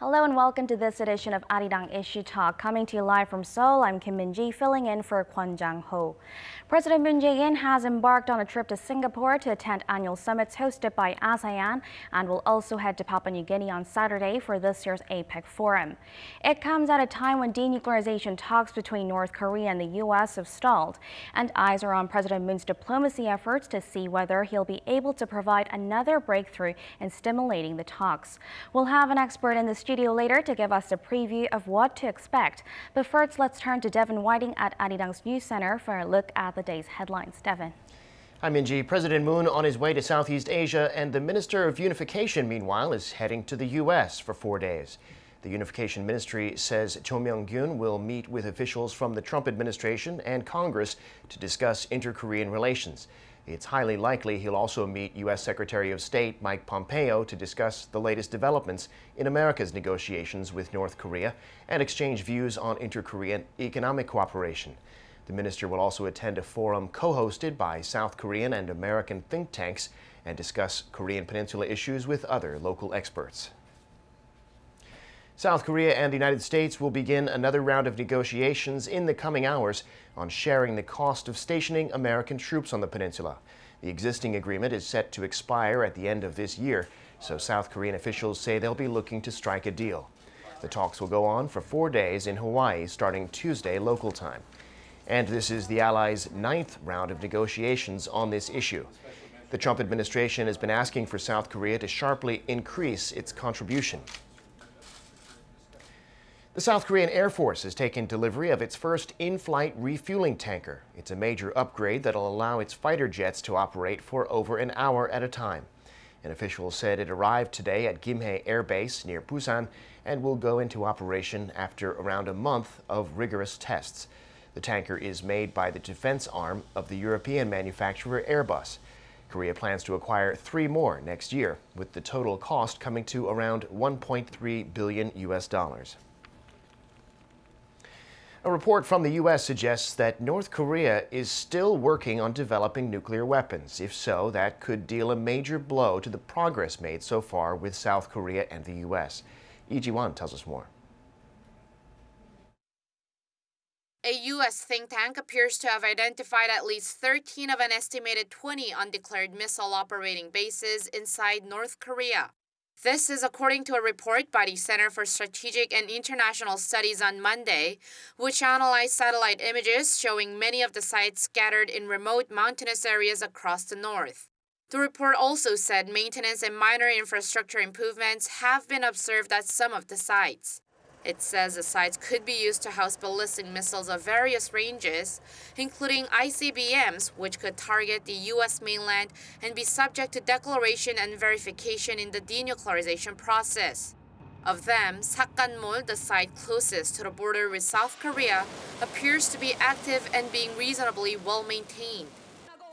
Hello and welcome to this edition of Arirang Issue Talk. Coming to you live from Seoul, I'm Kim Min-ji, filling in for Kwon Jang-ho. President Moon Jae-in has embarked on a trip to Singapore to attend annual summits hosted by ASEAN and will also head to Papua New Guinea on Saturday for this year's APEC Forum. It comes at a time when denuclearization talks between North Korea and the U.S. have stalled, and eyes are on President Moon's diplomacy efforts to see whether he'll be able to provide another breakthrough in stimulating the talks. We'll have an expert in the studio later to give us a preview of what to expect. But first, let's turn to Devin Whiting at Arirang's News Center for a look at the day's headlines. Devin. Hi, Min-ji. President Moon on his way to Southeast Asia, and the Minister of Unification, meanwhile, is heading to the U.S. for 4 days. The Unification Ministry says Cho Myung-gyun will meet with officials from the Trump administration and Congress to discuss inter-Korean relations. It's highly likely he'll also meet U.S. Secretary of State Mike Pompeo to discuss the latest developments in America's negotiations with North Korea and exchange views on inter-Korean economic cooperation. The minister will also attend a forum co-hosted by South Korean and American think tanks and discuss Korean Peninsula issues with other local experts. South Korea and the United States will begin another round of negotiations in the coming hours on sharing the cost of stationing American troops on the peninsula. The existing agreement is set to expire at the end of this year, so South Korean officials say they'll be looking to strike a deal. The talks will go on for 4 days in Hawaii starting Tuesday local time. And this is the Allies' 9th round of negotiations on this issue. The Trump administration has been asking for South Korea to sharply increase its contribution. The South Korean Air Force has taken delivery of its first in-flight refueling tanker. It's a major upgrade that'll allow its fighter jets to operate for over an hour at a time. An official said it arrived today at Gimhae Air Base near Busan and will go into operation after around a month of rigorous tests. The tanker is made by the defense arm of the European manufacturer Airbus. Korea plans to acquire 3 more next year, with the total cost coming to around $1.3 billion US. A report from the U.S. suggests that North Korea is still working on developing nuclear weapons. If so, that could deal a major blow to the progress made so far with South Korea and the U.S. Lee Ji-won tells us more. A U.S. think tank appears to have identified at least 13 of an estimated 20 undeclared missile operating bases inside North Korea. This is according to a report by the Center for Strategic and International Studies on Monday, which analyzed satellite images showing many of the sites scattered in remote mountainous areas across the north. The report also said maintenance and minor infrastructure improvements have been observed at some of the sites. It says the sites could be used to house ballistic missiles of various ranges, including ICBMs, which could target the U.S. mainland and be subject to declaration and verification in the denuclearization process. Of them, Sakkanmol, the site closest to the border with South Korea, appears to be active and being reasonably well maintained.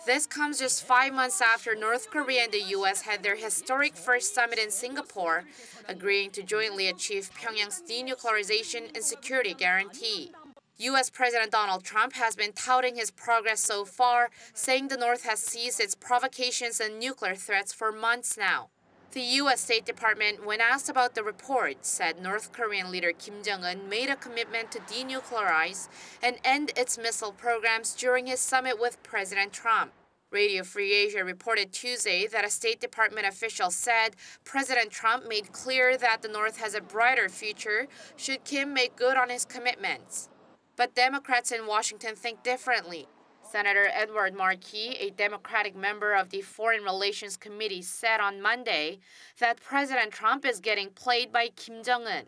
This comes just 5 months after North Korea and the U.S. had their historic first summit in Singapore, agreeing to jointly achieve Pyongyang's denuclearization and security guarantee. U.S. President Donald Trump has been touting his progress so far, saying the North has ceased its provocations and nuclear threats for months now. The U.S. State Department, when asked about the report, said North Korean leader Kim Jong-un made a commitment to denuclearize and end its missile programs during his summit with President Trump. Radio Free Asia reported Tuesday that a State Department official said President Trump made clear that the North has a brighter future should Kim make good on his commitments. But Democrats in Washington think differently. Senator Edward Markey, a Democratic member of the Foreign Relations Committee, said on Monday that President Trump is getting played by Kim Jong-un.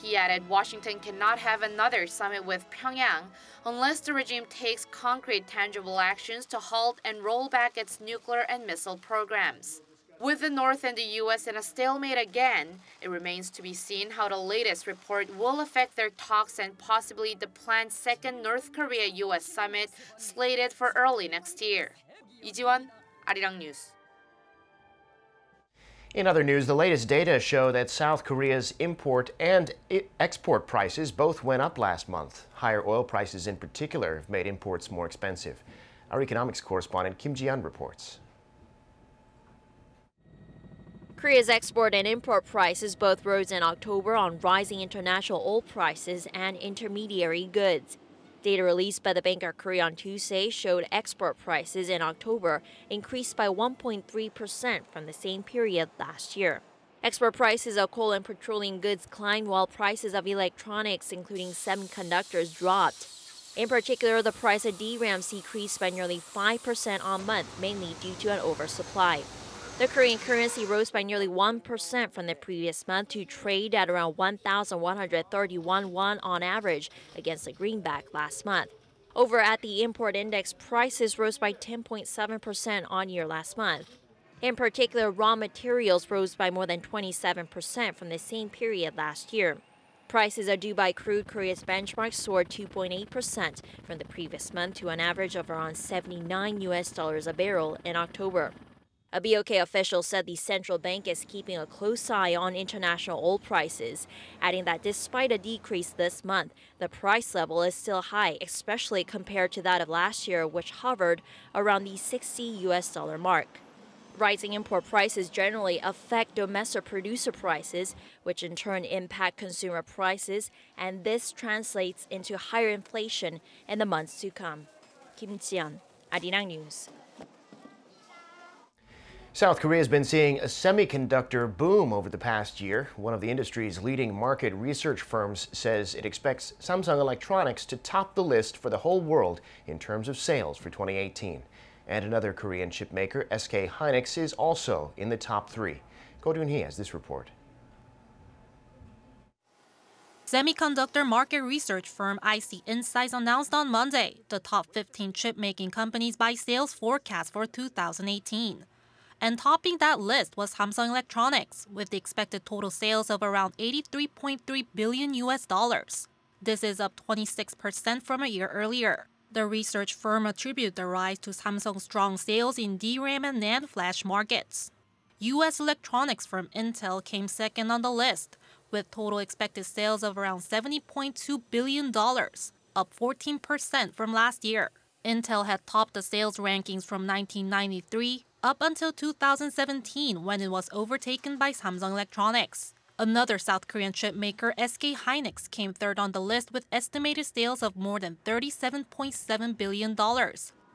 He added Washington cannot have another summit with Pyongyang unless the regime takes concrete, tangible actions to halt and roll back its nuclear and missile programs. With the North and the U.S. in a stalemate again, it remains to be seen how the latest report will affect their talks and possibly the planned second North Korea-U.S. summit slated for early next year. Lee Ji-won, Arirang News. In other news, the latest data show that South Korea's import and export prices both went up last month. Higher oil prices in particular have made imports more expensive. Our economics correspondent Kim Ji-yeon reports. Korea's export and import prices both rose in October on rising international oil prices and intermediary goods. Data released by the Bank of Korea on Tuesday showed export prices in October increased by 1.3% from the same period last year. Export prices of coal and petroleum goods climbed while prices of electronics, including semiconductors, dropped. In particular, the price of DRAMs decreased by nearly 5% on month, mainly due to an oversupply. The Korean currency rose by nearly 1% from the previous month to trade at around 1,131 won on average against the greenback last month. Over at the import index, prices rose by 10.7% on year last month. In particular, raw materials rose by more than 27% from the same period last year. Prices of Dubai crude, Korea's benchmark, soared 2.8% from the previous month to an average of around $79 a barrel in October. A BOK official said the central bank is keeping a close eye on international oil prices, adding that despite a decrease this month, the price level is still high, especially compared to that of last year, which hovered around the $60 mark. Rising import prices generally affect domestic producer prices, which in turn impact consumer prices, and this translates into higher inflation in the months to come. Kim Ji-yeon, Arirang News. South Korea has been seeing a semiconductor boom over the past year. One of the industry's leading market research firms says it expects Samsung Electronics to top the list for the whole world in terms of sales for 2018. And another Korean chipmaker, SK Hynix, is also in the top 3. Go Eun-hee has this report. Semiconductor market research firm CSIS announced on Monday the top 15 chip-making companies by sales forecast for 2018. And topping that list was Samsung Electronics, with the expected total sales of around $83.3 billion. This is up 26% from a year earlier. The research firm attributed the rise to Samsung's strong sales in DRAM and NAND flash markets. U.S. electronics firm Intel came second on the list, with total expected sales of around $70.2 billion, up 14% from last year. Intel had topped the sales rankings from 1993 up until 2017, when it was overtaken by Samsung Electronics. Another South Korean chipmaker, SK Hynix, came third on the list with estimated sales of more than $37.7 billion,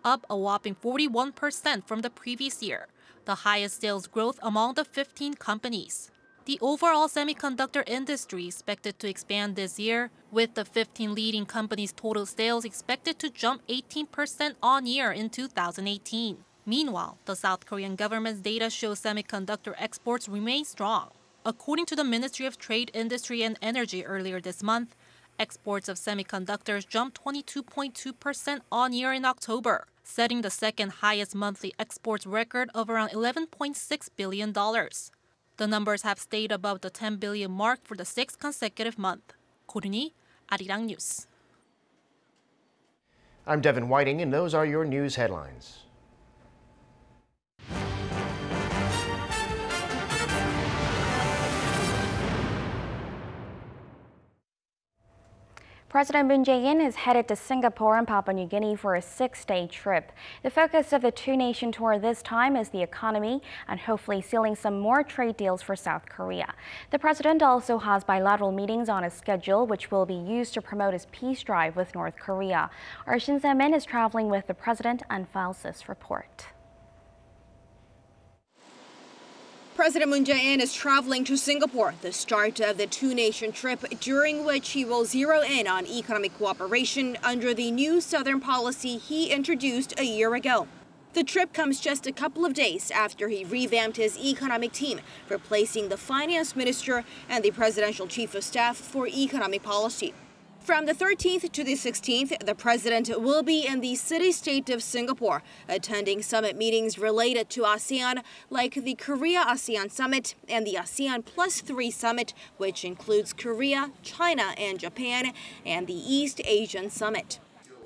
up a whopping 41% from the previous year, the highest sales growth among the 15 companies. The overall semiconductor industry is expected to expand this year, with the 15 leading companies' total sales expected to jump 18% on year in 2018. Meanwhile, the South Korean government's data shows semiconductor exports remain strong. According to the Ministry of Trade, Industry and Energy earlier this month, exports of semiconductors jumped 22.2% on year in October, setting the second highest monthly exports record of around $11.6 billion. The numbers have stayed above the 10 billion mark for the 6th consecutive month. Ko Eun-hee, Arirang News. I'm Devin Whiting, and those are your news headlines. President Moon Jae-in is headed to Singapore and Papua New Guinea for a 6-day trip. The focus of the two-nation tour this time is the economy and hopefully sealing some more trade deals for South Korea. The president also has bilateral meetings on his schedule, which will be used to promote his peace drive with North Korea. Our Shin Se-min is traveling with the president and files this report. President Moon Jae-in is traveling to Singapore, the start of the two-nation trip, during which he will zero in on economic cooperation under the new Southern policy he introduced a year ago. The trip comes just a couple of days after he revamped his economic team, replacing the finance minister and the presidential chief of staff for economic policy. From the 13th to the 16th, the president will be in the city-state of Singapore, attending summit meetings related to ASEAN, like the Korea-ASEAN Summit and the ASEAN +3 Summit, which includes Korea, China, and Japan, and the East Asian Summit.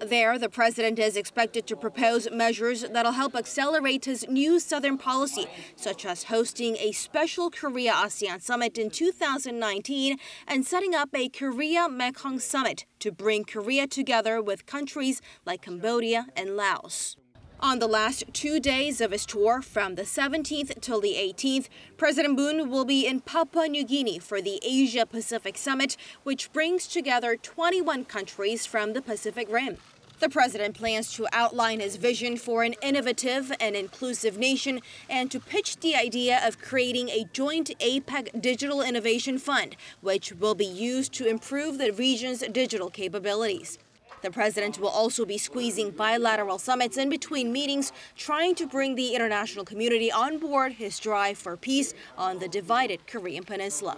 There, the president is expected to propose measures that'll help accelerate his new Southern policy, such as hosting a special Korea-ASEAN summit in 2019 and setting up a Korea-Mekong summit to bring Korea together with countries like Cambodia and Laos. On the last 2 days of his tour, from the 17th till the 18th, President Moon will be in Papua New Guinea for the Asia-Pacific Summit, which brings together 21 countries from the Pacific Rim. The president plans to outline his vision for an innovative and inclusive nation and to pitch the idea of creating a joint APEC Digital Innovation Fund, which will be used to improve the region's digital capabilities. The president will also be squeezing bilateral summits in between meetings, trying to bring the international community on board his drive for peace on the divided Korean peninsula.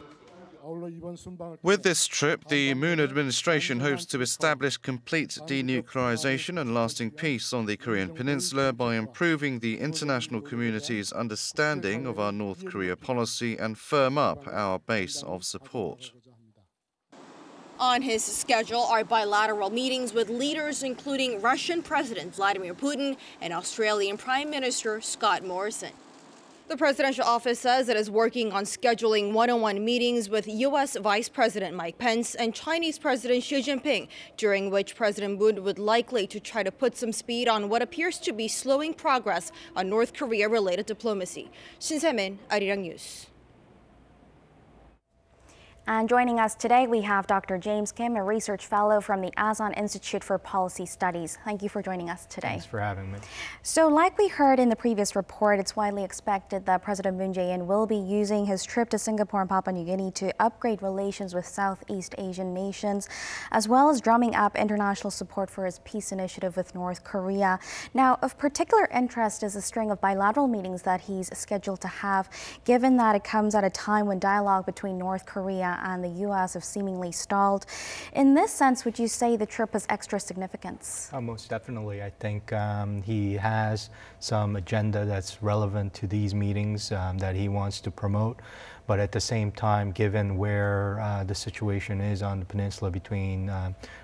With this trip, the Moon administration hopes to establish complete denuclearization and lasting peace on the Korean peninsula by improving the international community's understanding of our North Korea policy and firm up our base of support. On his schedule are bilateral meetings with leaders including Russian President Vladimir Putin and Australian Prime Minister Scott Morrison. The presidential office says it is working on scheduling one-on-one meetings with U.S. Vice President Mike Pence and Chinese President Xi Jinping, during which President Moon would likely to try to put some speed on what appears to be slowing progress on North Korea-related diplomacy. Shin Se-min, Arirang News. And joining us today, we have Dr. James Kim, a research fellow from the ASEAN Institute for Policy Studies. Thank you for joining us today. Thanks for having me. So like we heard in the previous report, it's widely expected that President Moon Jae-in will be using his trip to Singapore and Papua New Guinea to upgrade relations with Southeast Asian nations, as well as drumming up international support for his peace initiative with North Korea. Now, of particular interest is a string of bilateral meetings that he's scheduled to have, given that it comes at a time when dialogue between North Korea and the U.S. have seemingly stalled. In this sense, would you say the trip has extra significance? Most definitely. I think he has some agenda that's relevant to these meetings that he wants to promote. But at the same time, given where the situation is on the peninsula between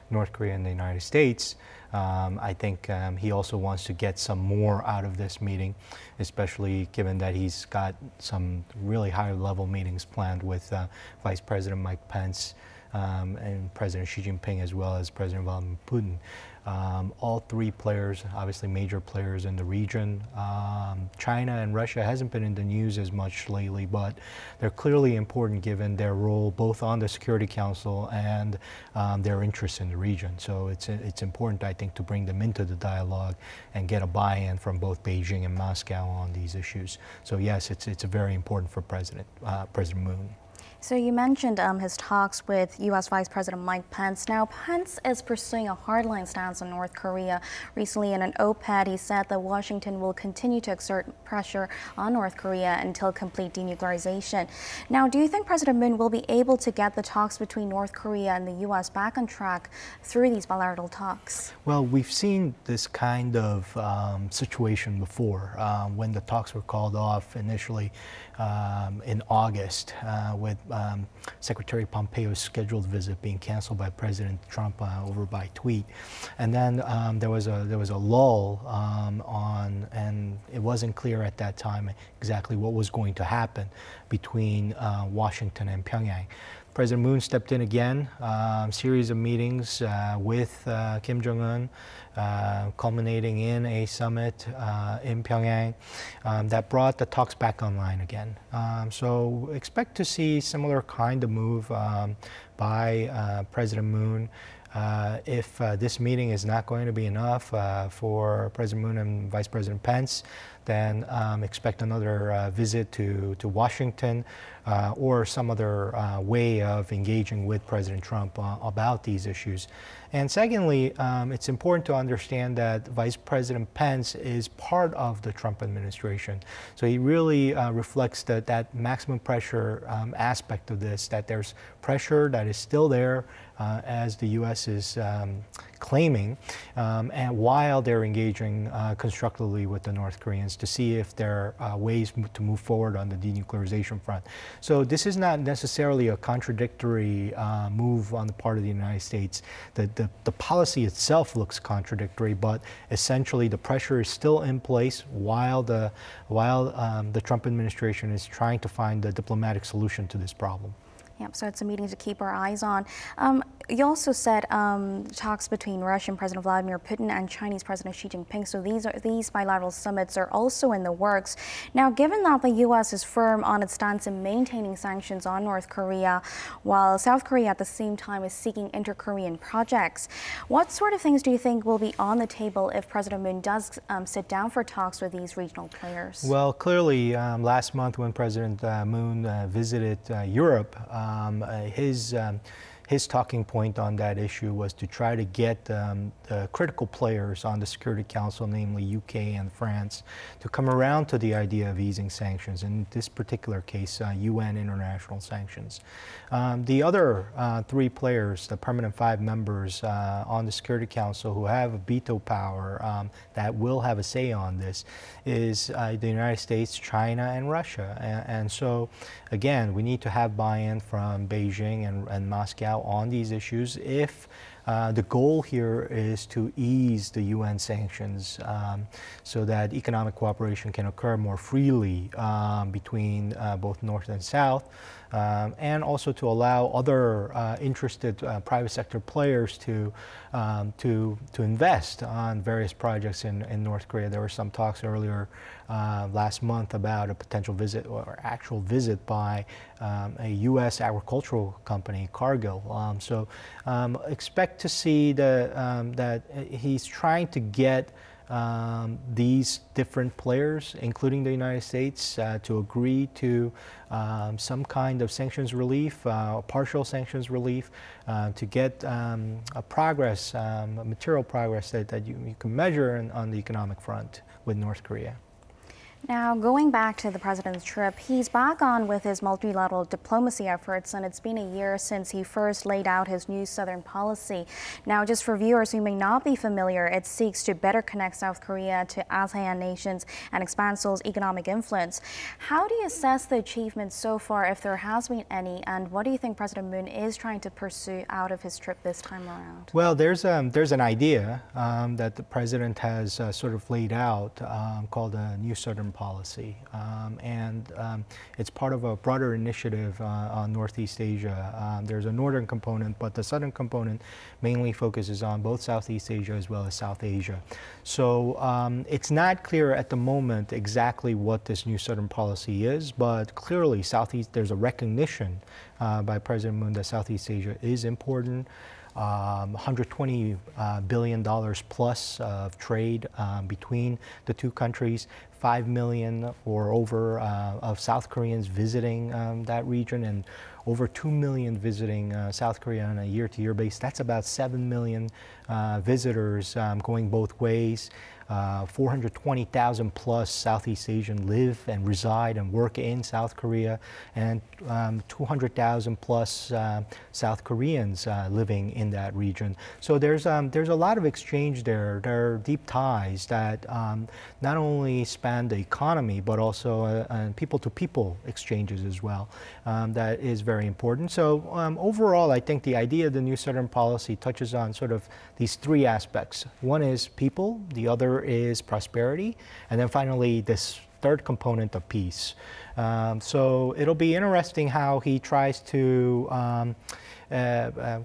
North Korea and the United States, I think he also wants to get some more out of this meeting, especially given that he's got some really high-level meetings planned with Vice President Mike Pence and President Xi Jinping, as well as President Vladimir Putin. All three players, obviously major players in the region. China and Russia hasn't been in the news as much lately, but they're clearly important given their role both on the Security Council and their interests in the region. So it's important, I think, to bring them into the dialogue and get a buy-in from both Beijing and Moscow on these issues. So yes, it's very important for President Moon. So you mentioned his talks with U.S. Vice President Mike Pence. Now, Pence is pursuing a hardline stance on North Korea. Recently, in an op-ed, he said that Washington will continue to exert pressure on North Korea until complete denuclearization. Now, do you think President Moon will be able to get the talks between North Korea and the U.S. back on track through these bilateral talks? Well, we've seen this kind of situation before when the talks were called off initially in August with Secretary Pompeo's scheduled visit being canceled by President Trump over by tweet, and then there was a lull and it wasn't clear at that time exactly what was going to happen between Washington and Pyongyang. President Moon stepped in again, series of meetings with Kim Jong-un, culminating in a summit in Pyongyang that brought the talks back online again. So expect to see similar kind of move by President Moon. If this meeting is not going to be enough for President Moon and Vice President Pence, then expect another visit to Washington or some other way of engaging with President Trump about these issues. And secondly, it's important to understand that Vice President Pence is part of the Trump administration. So he really reflects that maximum pressure aspect of this, that there's pressure that is still there as the U.S. is claiming, and while they're engaging constructively with the North Koreans to see if there are ways to move forward on the denuclearization front. So this is not necessarily a contradictory move on the part of the United States. The policy itself looks contradictory, but essentially the pressure is still in place while the Trump administration is trying to find a diplomatic solution to this problem. Yep, so it's a meeting to keep our eyes on. you also said talks between Russian President Vladimir Putin and Chinese President Xi Jinping. So these bilateral summits are also in the works. Now, given that the U.S. is firm on its stance in maintaining sanctions on North Korea, while South Korea at the same time is seeking inter-Korean projects, what sort of things do you think will be on the table if President Moon does sit down for talks with these regional players? Well, clearly, last month when President Moon visited Europe, his talking point on that issue was to try to get the critical players on the Security Council, namely UK and France, to come around to the idea of easing sanctions, in this particular case, UN international sanctions. The other three players, the permanent 5 members on the Security Council who have a veto power that will have a say on this, is the United States, China, and Russia. And so, again, we need to have buy-in from Beijing and Moscow on these issues if the goal here is to ease the UN sanctions so that economic cooperation can occur more freely between both North and South, and also to allow other interested private sector players to invest on various projects in North Korea. There were some talks earlier last month about a potential visit or actual visit by a U.S. agricultural company, Cargill. So expect to see that he's trying to get these different players, including the United States, to agree to some kind of sanctions relief, partial sanctions relief, to get a progress, material progress that you can measure on the economic front with North Korea. Now, going back to the president's trip, he's back on with his multilateral diplomacy efforts, and it's been a year since he first laid out his new Southern policy. Now, just for viewers who may not be familiar, it seeks to better connect South Korea to ASEAN nations and expand Seoul's economic influence. How do you assess the achievements so far, if there has been any, and what do you think President Moon is trying to pursue out of his trip this time around? Well, there's an idea that the president has sort of laid out called a new Southern policy, and it's part of a broader initiative on Northeast Asia. There's a northern component, but the southern component mainly focuses on both Southeast Asia as well as South Asia. So it's not clear at the moment exactly what this new Southern policy is, but clearly there's a recognition by President Moon that Southeast Asia is important. $120 billion plus of trade between the two countries, 5 million or over of South Koreans visiting that region, and over 2 million visiting South Korea on a year-to-year basis. That's about 7 million visitors going both ways. 420,000 plus Southeast Asians live and reside and work in South Korea, and 200,000 plus South Koreans living in that region. So there's a lot of exchange there. There are deep ties that not only span the economy, but also people-to-people exchanges as well. That is very important. So overall, I think the idea of the new Southern policy touches on sort of these three aspects. One is people, the other is prosperity, and then finally this third component of peace. So it'll be interesting how he tries to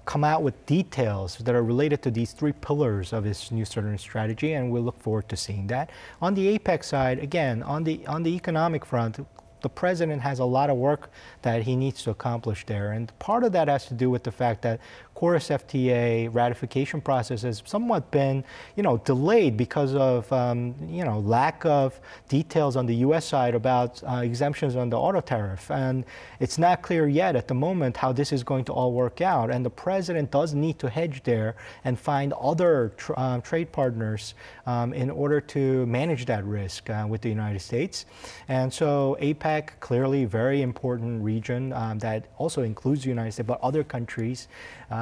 come out with details that are related to these three pillars of his new Southern strategy, and we'll look forward to seeing that. On the APEC side, again, on the economic front, the president has a lot of work that he needs to accomplish there, and part of that has to do with the fact that Chorus FTA ratification process has somewhat been, delayed because of, lack of details on the U.S. side about exemptions on the auto tariff. And it's not clear yet at the moment how this is going to all work out. And the president does need to hedge there and find other trade partners in order to manage that risk with the United States. And so APEC, clearly very important region that also includes the United States, but other countries.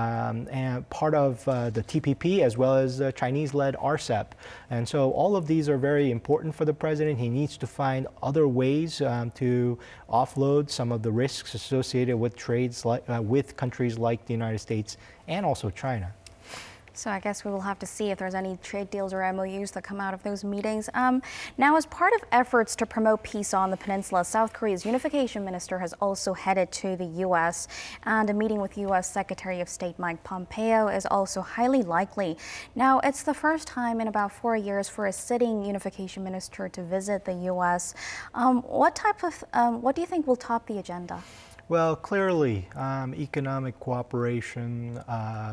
And part of the TPP as well as the Chinese-led RCEP. And so all of these are very important for the president. He needs to find other ways to offload some of the risks associated with trades with countries like the United States and also China. So I guess we will have to see if there's any trade deals or MOUs that come out of those meetings. Now, as part of efforts to promote peace on the peninsula, South Korea's unification minister has also headed to the U.S. and a meeting with U.S. Secretary of State Mike Pompeo is also highly likely. Now, it's the first time in about 4 years for a sitting unification minister to visit the U.S. What do you think will top the agenda? Well, clearly, economic cooperation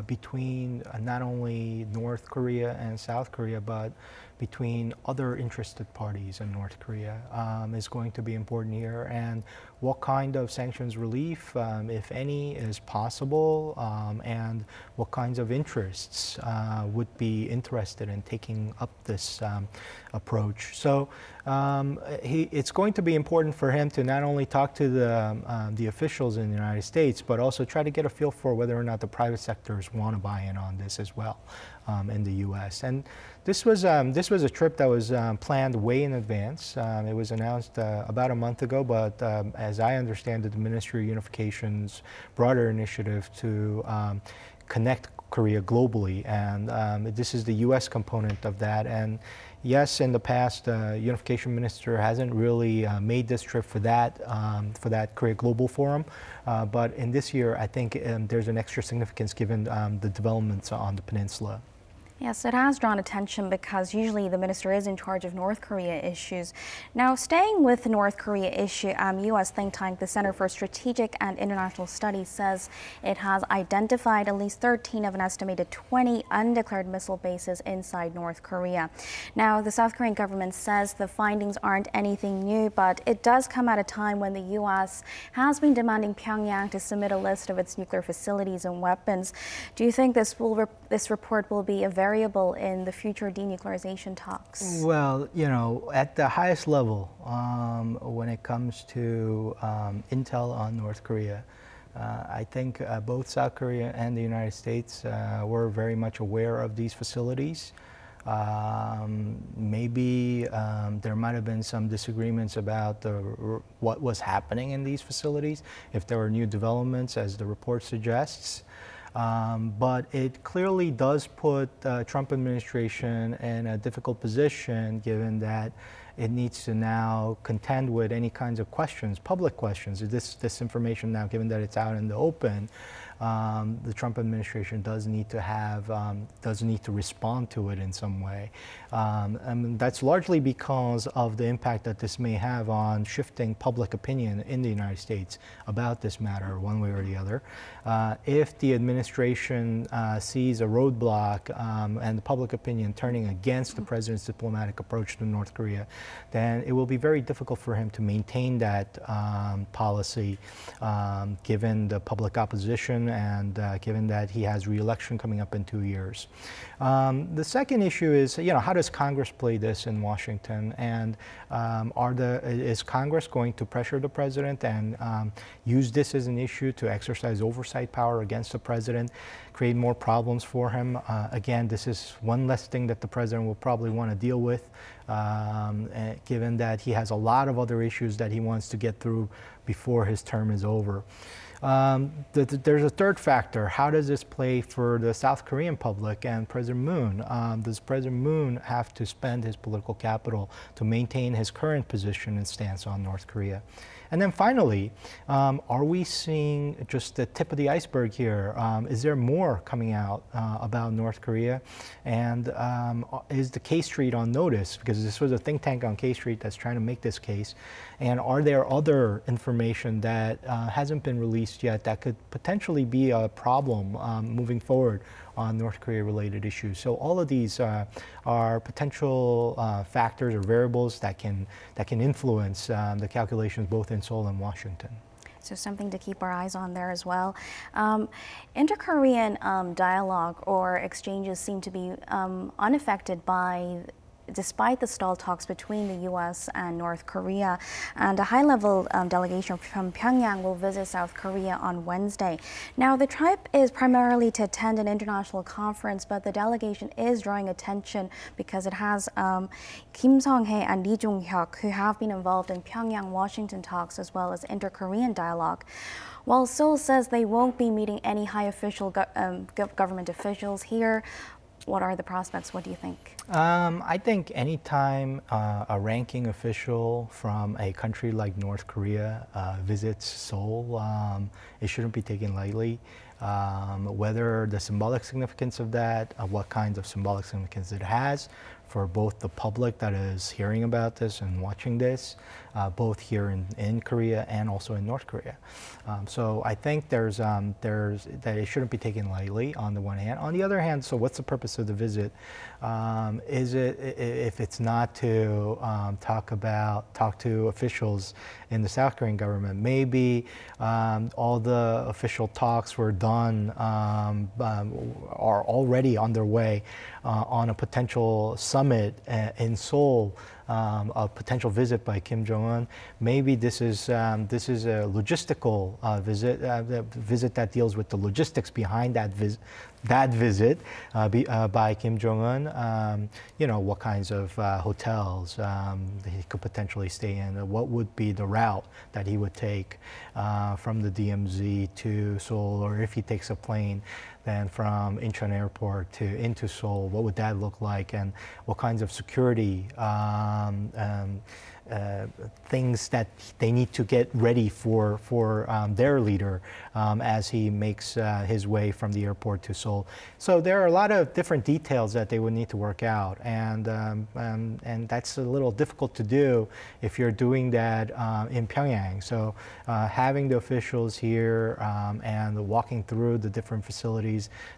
between not only North Korea and South Korea, but between other interested parties in North Korea is going to be important here. And what kind of sanctions relief, if any, is possible, and what kinds of interests would be interested in taking up this approach. So it's going to be important for him to not only talk to the officials in the United States, but also try to get a feel for whether or not the private sectors want to buy in on this as well in the U.S. And this was a trip that was planned way in advance. It was announced about a month ago, but as I understand it, the Ministry of Unification's broader initiative to connect Korea globally, and this is the U.S. component of that. And yes, in the past, Unification Minister hasn't really made this trip for that Korea Global Forum, but in this year, I think there's an extra significance given the developments on the peninsula. Yes, it has drawn attention because usually the minister is in charge of North Korea issues. Now, staying with the North Korea issue, U.S. think tank, the Center for Strategic and International Studies, says it has identified at least 13 of an estimated 20 undeclared missile bases inside North Korea. Now, the South Korean government says the findings aren't anything new, but it does come at a time when the U.S. has been demanding Pyongyang to submit a list of its nuclear facilities and weapons. Do you think this report will be a variable in the future denuclearization talks? Well, you know, at the highest level, when it comes to intel on North Korea, I think both South Korea and the United States were very much aware of these facilities. Maybe there might have been some disagreements about what was happening in these facilities, if there were new developments, as the report suggests. But it clearly does put the Trump administration in a difficult position, given that it needs to now contend with any kinds of questions, public questions. This information now, given that it's out in the open, the Trump administration does need to respond to it in some way. And that's largely because of the impact that this may have on shifting public opinion in the United States about this matter, one way or the other. If the administration sees a roadblock and the public opinion turning against the president's diplomatic approach to North Korea, then it will be very difficult for him to maintain that policy, given the public opposition and given that he has re-election coming up in 2 years. The second issue is, you know, how does Congress play this in Washington? And is Congress going to pressure the president and use this as an issue to exercise oversight power against the president, create more problems for him? Again, this is one less thing that the president will probably want to deal with, given that he has a lot of other issues that he wants to get through before his term is over. There's a third factor. How does this play for the South Korean public and President Moon? Does President Moon have to spend his political capital to maintain his current position and stance on North Korea? And then finally, are we seeing just the tip of the iceberg here? Is there more coming out about North Korea? And is the K Street on notice? Because this was a think tank on K Street that's trying to make this case. And are there other information that hasn't been released yet that could potentially be a problem moving forward on North Korea-related issues? So all of these are potential factors or variables that can influence the calculations both in Seoul and Washington. So something to keep our eyes on there as well. Inter-Korean dialogue or exchanges seem to be unaffected by despite the stalled talks between the U.S. and North Korea. And a high-level delegation from Pyongyang will visit South Korea on Wednesday. Now, the trip is primarily to attend an international conference, but the delegation is drawing attention because it has Kim Song-hae and Lee Jong-hyuk, who have been involved in Pyongyang-Washington talks as well as inter-Korean dialogue. While Seoul says they won't be meeting any high official government officials here, what are the prospects? What do you think? I think anytime a ranking official from a country like North Korea visits Seoul, it shouldn't be taken lightly. Whether the symbolic significance of that, what kinds of symbolic significance it has for both the public that is hearing about this and watching this, both here in Korea and also in North Korea. So I think there's that it shouldn't be taken lightly on the one hand. On the other hand, so what's the purpose of the visit? Is it, if it's not to talk to officials in the South Korean government, maybe all the official talks were done, are already underway on a potential summit in Seoul, a potential visit by Kim Jong-un. Maybe this is a logistical visit that deals with the logistics behind that visit by Kim Jong-un. You know, what kinds of hotels he could potentially stay in, what would be the route that he would take from the DMZ to Seoul, or if he takes a plane then from Incheon Airport into Seoul, what would that look like, and what kinds of security things that they need to get ready for their leader as he makes his way from the airport to Seoul. So there are a lot of different details that they would need to work out, and that's a little difficult to do if you're doing that in Pyongyang. So having the officials here and walking through the different facilities,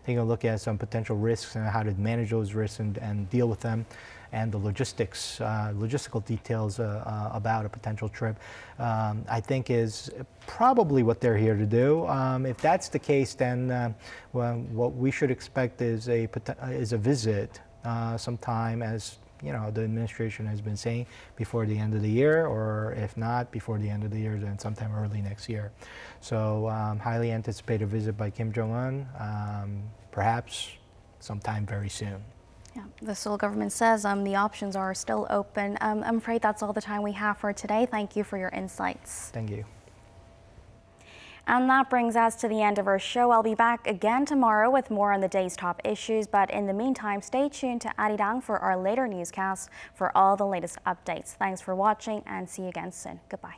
taking a look at some potential risks and how to manage those risks and deal with them, and the logistical details about a potential trip, I think is probably what they're here to do. If that's the case, then what we should expect is a visit sometime, as you know, the administration has been saying, before the end of the year, or if not before the end of the year, then sometime early next year. So highly anticipated visit by Kim Jong-un, perhaps sometime very soon. Yeah, the Seoul government says the options are still open. I'm afraid that's all the time we have for today. Thank you for your insights. Thank you. And that brings us to the end of our show. I'll be back again tomorrow with more on the day's top issues. But in the meantime, stay tuned to Arirang for our later newscasts for all the latest updates. Thanks for watching and see you again soon. Goodbye.